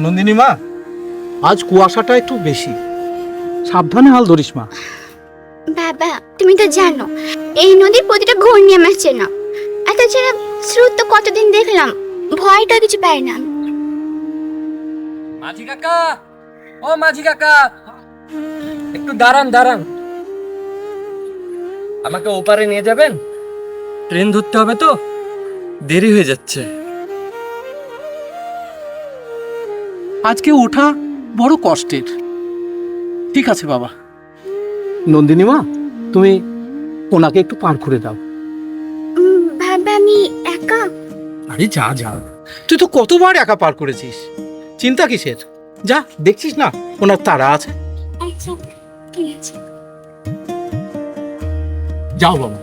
নন্দিনী মা, আজ কুয়াশাটা একটু বেশি, সাবধানে হাল ধরিস মা। বাবা, তুমি তো জানো এই নদীর প্রতিটা ঘূর্ণি আমার চেনা। আর তাছাড়া স্রোত তো কতদিন দেখলাম, ভয়টা কিছু পাই না। মাঝি কাকা, ও মাঝি কাকা, একটু দাঁড়ান দাঁড়ান, আমাকে ওপারে নিয়ে যাবেন? ট্রেন ধরতে হবে তো, দেরি হয়ে যাচ্ছে। আজকে ওঠা বড় কষ্টের। ঠিক আছে বাবা। নন্দিনী মা, তুমি ওনাকে একটু পার করে দাও। বাবা, আমি একা। আরে যা যা, তুই তো কতবার একা পার করেছিস, চিন্তা কিসের? যা, দেখছিস না ওনার তারা আছে। আচ্ছা, ঠিক আছে। যাও বাবা।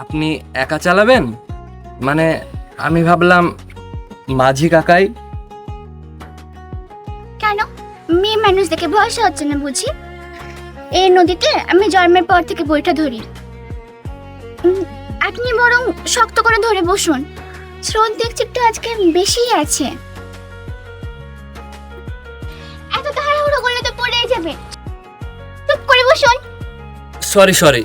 আপনি একা চালাবেন? মানে আমি ভাবলাম মাঝি কাকাই। কেন, মেয়ে মানুষ দেখে ভরসা হচ্ছে না বুঝি? এই নদীতে আমি জন্মের পর থেকে বইটা ধরি। আপনি বরং শক্ত করে ধরে বসুন, স্রোত দেখছি একটু আজকে বেশি আছে। এত তাড়াহুড়ো করলে তো পড়ে যাবে, চুপ করে বসুন। Sorry sorry.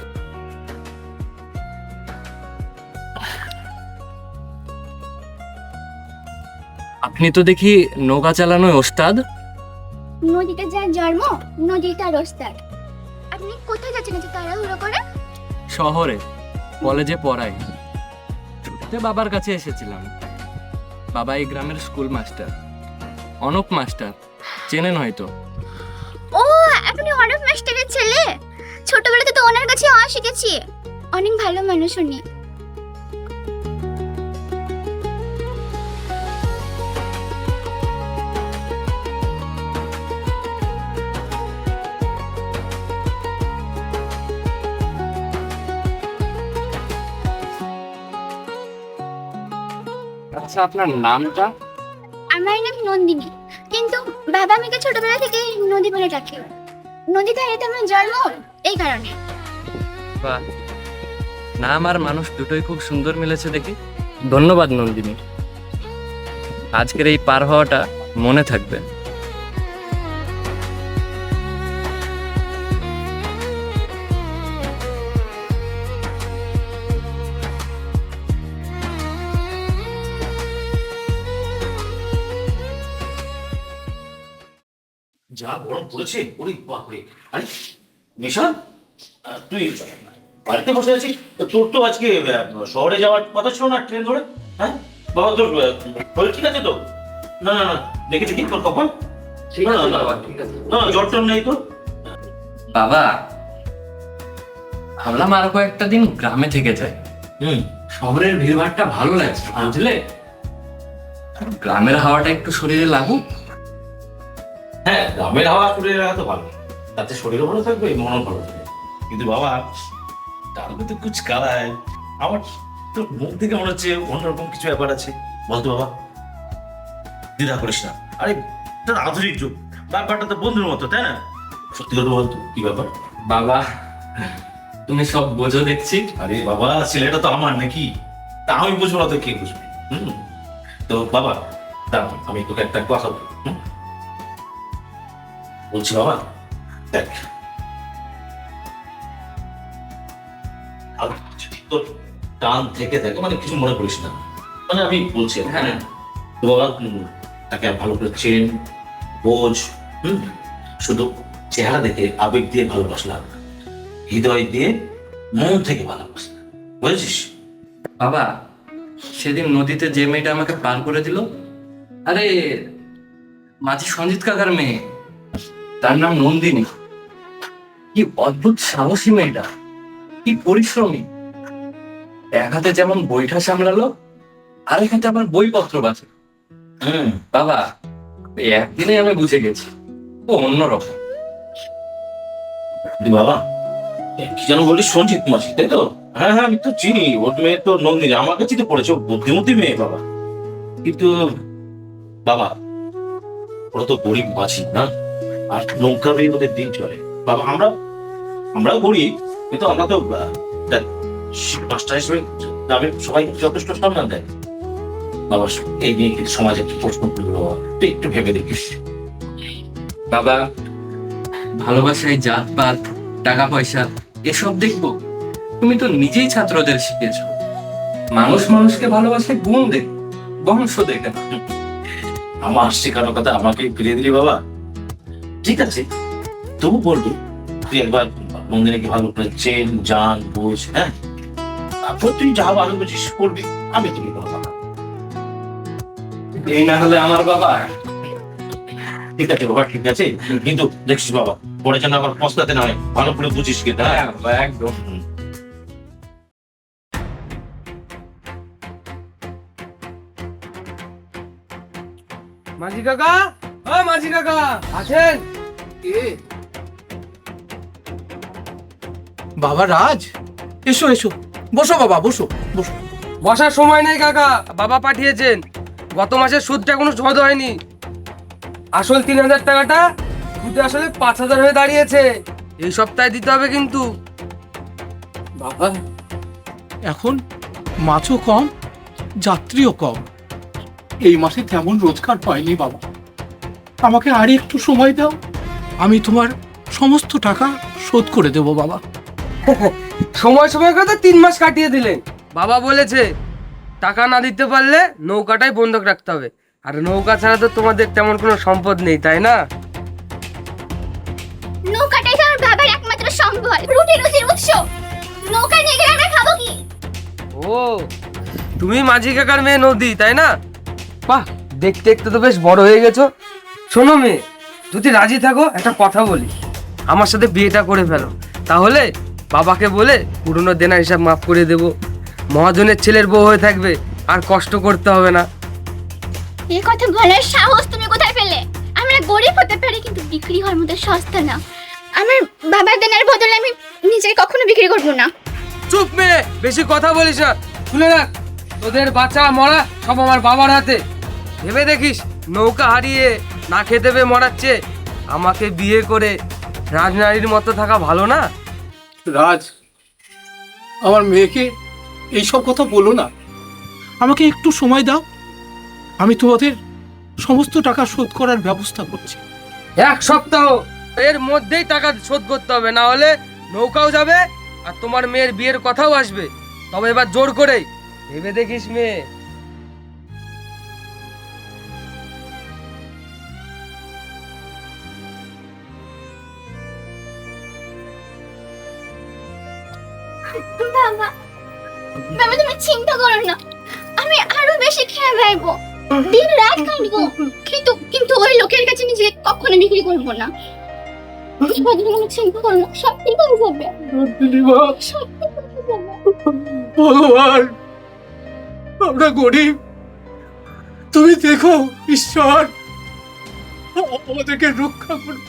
আপনি তো দেখি নৌকা চালানোয় ওস্তাদ। নদীতে যার জন্ম, নদী তার ওস্তাদ। আপনি কোথায় যাচ্ছেন এত তাড়াহুড়ো করে? শহরে কলেজে পড়াই, ছুটিতে বাবার কাছে এসেছিলাম। বাবা এই গ্রামের স্কুল মাস্টার, অনপ মাস্টার, চেনেন হয়তো। ও, আপনি অনব মাস্টারের ছেলে? ছোটবেলাতে তো ওনার কাছে আওয়া শিখেছি। অনেক ভালো মানুষ উনি। আচ্ছা, আপনার নামটা? আমার নাম নন্দিনী, কিন্তু বাবা আমাকে ছোটবেলা থেকে নদী বলে ডাকে। নদী ধারেতে আমার জন্ম, এই কারণে। বাহ, নাম আর মানুষ দুটোই খুব সুন্দর মিলেছে দেখি। ধন্যবাদ নন্দিনী, আজকের এই পার হওয়াটা মনে থাকবে। যা গরম পড়েছে, ওরে বাপরে! আরে নিশা, তুই বাড়িতে বসে আছিস? তোর তো আজকে শহরে যাওয়ার কথা ছিল না ট্রেন ধরে? হ্যাঁ বাবা, তোর শরীর ঠিক আছে তো? না না না, দেখি দেখি তোর কখন। ঠিক আছে বাবা, ঠিক আছে। না, জ্বর টর নেই তো? বাবা, ভাবলাম আরো কয়েকটা দিন গ্রামে থেকে যায়। শহরের ভিড়ভাড়টা ভালো লাগছে, বুঝলে? গ্রামের হাওয়াটা একটু শরীরে লাগুক। হ্যাঁ, গ্রামের হাওয়া শরীরে লাগা তো ভালো, তাতে শরীরও ভালো থাকবে, মনও ভালো থাকবে। কিন্তু বাবা, তার তো কুছ কালা হয়। আমার তোর মুখ থেকে মনে হচ্ছে অন্যরকম কিছু ব্যাপার আছে। বলতো বাবা, দ্বিধা করিস না। আরে তোর আধুনিক যুগ, ব্যাপারটা তো বন্ধুর মতো, তাই না? সত্যি কথা বলতো, কি ব্যাপার? বাবা, তুমি সব বোঝো দেখছি। আরে বাবা, ছেলেটা তো আমার নাকি, তা আমি বুঝবো না তো কে বুঝবে? তো বাবা, দাঁড়া, আমি তোকে একটা কথা বলি। বলছি বাবা, দেখ, আর যদি তোর টান থেকে দেখো, মানে কিছু মনে করিস না, মানে আমি বলছি, হ্যাঁ তো বাবা, তাকে ভালো করে চেন, বোঝ। শুধু চেহারা দেখে আবেগ দিয়ে ভালোবাসলাম, হৃদয় দিয়ে, মন থেকে ভালোবাসলাম, বুঝেছিস? বাবা, সেদিন নদীতে যে মেয়েটা আমাকে পার করে দিল, আরে মাঝি সঞ্জিত কাকার মেয়ে, তার নাম নন্দিনী। কি অদ্ভুত সাহসী মেয়েটা, কি পরিশ্রমী। এক হাতে যেমন বইটা সামলালো, আরেক হাতে আবার বইপত্র বাঁচে। বাবা, এই একদিনে আমি বুঝে গেছি ও অন্যরকম। বাবা, কি যেন বলিস, সঞ্জিত মাসি, তাই তো? হ্যাঁ হ্যাঁ, আমি তো চিনি, ওর মেয়ে তো নন্দিনী, আমার কাছেই তো পড়েছে, ও বুদ্ধিমতী মেয়ে বাবা। কিন্তু বাবা, ওরা তো গরিব মাঝি না, আর নৌকা বেয়ে ওদের দিন চলে। বাবা আমরাও গরিব, কিন্তু আমরা তো মাস্টার হিসেবে গ্রামের সবাই যথেষ্ট সম্মান দেয়। বাবা এই নিয়ে কিন্তু সমাজে একটু প্রশ্ন করলো, বাবা তুই একটু ভেবে দেখিস। বাবা, ভালোবাসায় জাতপাত, টাকা পয়সা এসব দেখবো? তুমি তো নিজেই ছাত্রদের শিখেছো মানুষ মানুষকে ভালোবাসে গুণ দেখ, বংশ দেখে না। আমার শেখানোর কথা আমাকে ফিরিয়ে দিলি বাবা। ঠিক আছে, তবু বলবো তুই একবার নন্দিনীকে ভালো করে চেন জান বুঝ, হ্যাঁ? তারপর তুই যা ভালো বুঝিস করবি, আমি তুমি কোনো কথা। এই না হলে আমার বাবা। ঠিক আছে বাবা, ঠিক আছে, কিন্তু দেখছিস বাবা পরে যেন আবার পস্তাতে না হয়, ভালো করে বুঝিস কিন্তু, হ্যাঁ? হ্যাঁ বাবা, একদম। মাঝি কাকা, ও মাঝি কাকা আছেন? বাবা রাজ, এসো এসো, বসো বাবা, বসো বসো। বসার সময় নেই কাকা, বাবা পাঠিয়েছেন। গত মাসের সুদটা কোনো শোধ হয়নি। আসল 3,000 টাকাটা সুদে আসলে 5,000 হয়ে দাঁড়িয়েছে। এই সপ্তাহে দিতে হবে কিন্তু। বাবা, এখন মাছও কম, যাত্রীও কম, এই মাসে তেমন রোজগার হয়নি বাবা। আমাকে আর একটু সময় দাও, আমি তোমার সমস্ত টাকা শোধ করে দেবো বাবা। সময় সময় কথা 3 মাস কাটিয়ে দিলেন। বাবা বলেছে টাকা না দিতে পারলে নৌকাটাই বন্ধক রাখতে হবে। আর নৌকা ছাড়া তো তোমাদের তেমন কোনো সম্পদ নেই, তাই না? নৌকাটাই তো আমার বাবার একমাত্র সম্বল, রুটি রুজির উৎস। নৌকা নিয়ে গেলে আমরা খাবো কি? ও, তুমি মাঝি কাকার মেয়ে নদী, তাই না? বাহ, দেখতে দেখতে তো বেশ বড় হয়ে গেছো। শোনো মেয়ে, যদি রাজি থাকো একটা কথা বলি, আমার সাথে বিয়েটা করে ফেলো। তাহলে বাবাকে বলে পুরনো দেনা হিসাব মাফ করে দেব। মহাজনের ছেলের বউ হয়ে থাকবে, আর কষ্ট করতে হবে না। এই কথা বলার সাহস তুমি কোথায় পেলে? আমরা গরিব হতে পারি, কিন্তু বিক্রি হওয়ার মতো সস্তা না। আমার বাবার দেনার বদলে আমি নিজেকে কখনো বিক্রি করবো না। চুপ মেয়ে, বেশি কথা বলিস না। শুনে রাখ, তোদের বাঁচা মরা সব আমার বাবার হাতে। ভেবে দেখিস, নৌকা হারিয়ে না খেতে পেয়ে মরাচ্ছে, আমাকে বিয়ে করে রাজনারীর মতো থাকা ভালো না? রাজ, আমার মেয়েকে এইসব কথা বলো না, আমাকে একটু সময় দাও, আমি তোমাদের সমস্ত টাকা শোধ করার ব্যবস্থা করছি। 1 সপ্তাহ এর মধ্যেই টাকা শোধ করতে হবে, না হলে নৌকাও যাবে আর তোমার মেয়ের বিয়ের কথাও আসবে। তবে এবার জোর করেই ভেবে দেখিস মেয়ে। বাবা, বাবা তুমি চিন্তা করো না, আমি আরো বেশি খেয়ে বেড়াবো, দিন রাত কাটবো, কিন্তু কিন্তু ওই লোকের কাছে নিজেকে কখনো বিক্রি করবো না। তুমি চিন্তা করো না, সব ঠিক হয়ে যাবে। সব ঠিক হয়ে যাবে। ভগবান, আমরা গরিব, তুমি দেখো ঈশ্বর, আমাদেরকে রক্ষা করো।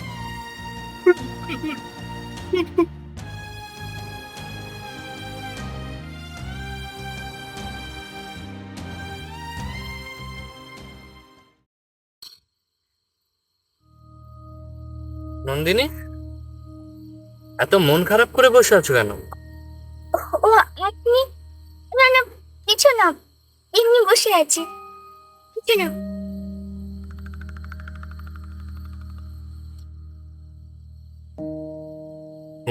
নন্দিনী, এত মন খারাপ করে বসে আছো কেন? ও আপনি? না না, কিছু না, এমনি বসে আছি, কিছু না।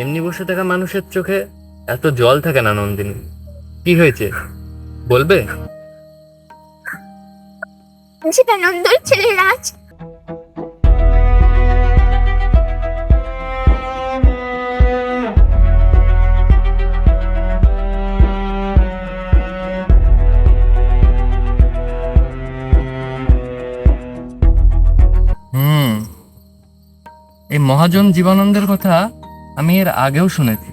এমনি বসে থাকা মানুষের চোখে এত জল থাকে না নন্দিনী, কি হয়েছে বলবে? জীবনানন্দর ছেলে রাজ এই মহাজন জীবনানন্দের কথা আমি এর আগেও শুনেছি।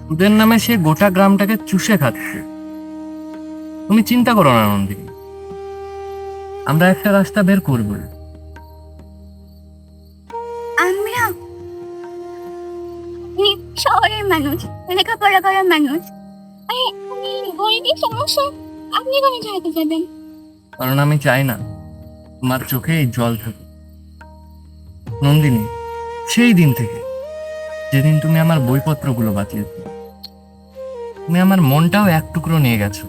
সুদের নামে সে গোটা গ্রামটাকে চুষে খাচ্ছে। তুমি চিন্তা করো না নন্দিনী, আমরা একটা রাস্তা বের করব। আমরা শহরের মানুষ, লেখাপড়া করার মানুষ, গরিবের সমস্যা আপনি কোনো চাইতে যাবেন? কারণ আমি চাই না তোমার চোখে এই জল থাকে। নন্দিনী, সেই দিন থেকে যেদিন তুমি আমার বইপত্রগুলো বাঁচিয়েছো, তুমি আমার মনটাও এক টুকরো নিয়ে গেছো।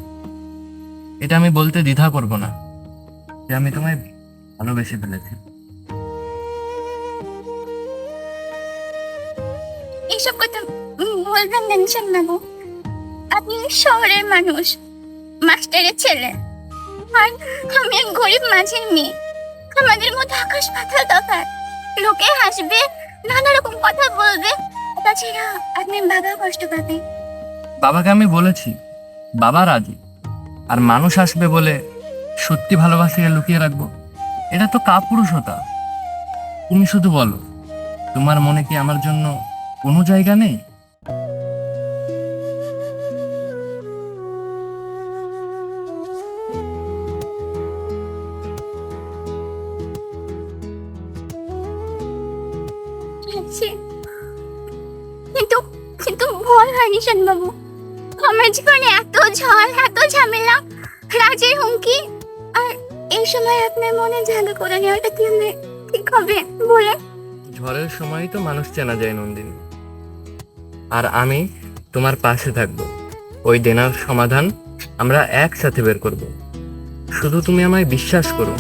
এটা আমি বলতে দ্বিধা করব না যে আমি তোমায় ভালোবেসে ফেলেছি। এইসব কথা বলবেন না নিশান বাবু। আপনি শহরের মানুষ, মাস্টারের ছেলে, আর আমি এক গরিব মাঝের মেয়ে। আমাদের মধ্যে আকাশ পাতাল তফাৎ। লোকে হাসবে, নানা রকম কথা বলবে, তাছাড়া আপনার বাবা কষ্ট পাবে। বাবাকে আমি বলেছি, বাবা রাজি। আর মানুষ আসবে বলে সত্যি ভালোবাসাকে লুকিয়ে রাখবো? এটা তো কাপুরুষতা। তুমি শুধু বলো, তোমার মনে কি আমার জন্য কোনো জায়গা নেই? আছে। কিন্তু কিন্তু ভয় হয় নিশান বাবু। আমার জীবনে এত ঝড়, এত ঝামেলা, রাজের হুমকি, আর এই সময় আপনার মনে জায়গা করে নেওয়াটা কি ঠিক হবে বলে? ঝড়ের সময় তো মানুষ চেনা যায় নন্দিনী। আর আমি তোমার পাশে থাকবো। ওই দেনার সমাধান আমরা একসাথে বের করব। শুধু তুমি আমায় বিশ্বাস করো।